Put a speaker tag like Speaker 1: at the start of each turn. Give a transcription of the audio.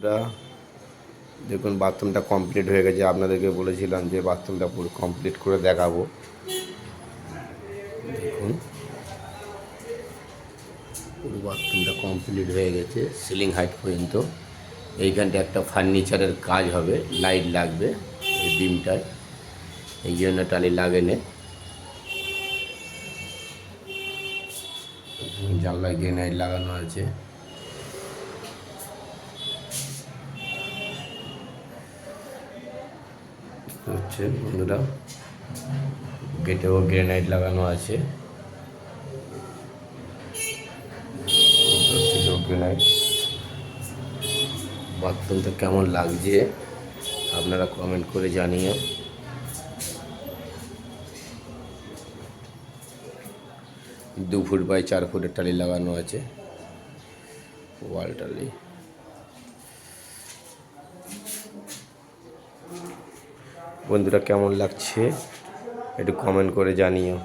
Speaker 1: বন্ধুরা দেখুন বাথরুমটা কমপ্লিট হয়ে গেছে। আপনাদেরকে বলেছিলাম যে বাথরুমটা পুরো কমপ্লিট করে দেখাবো। দেখুন পুরো বাথরুমটা কমপ্লিট হয়ে গেছে সিলিং হাইট পর্যন্ত। এইখানটা একটা ফার্নিচারের কাজ হবে, লাইট লাগবে এই বিমটায়, এই জন্য টালি লাগেনে। জানলায় গ্রেনাইট লাগানো আছে। হচ্ছে বন্ধুরা গেটেও গ্রেনাইট লাগানো আছে। গ্রেনাইট বাথরুমটা কেমন লাগছে আপনারা কমেন্ট করে জানিয়ে। 2 ফুট বাই 4 ফুটের টালি লাগানো আছে, ওয়াল টালি। বন্ধুরা কেমন লাগছে একটু কমেন্ট করে জানিও।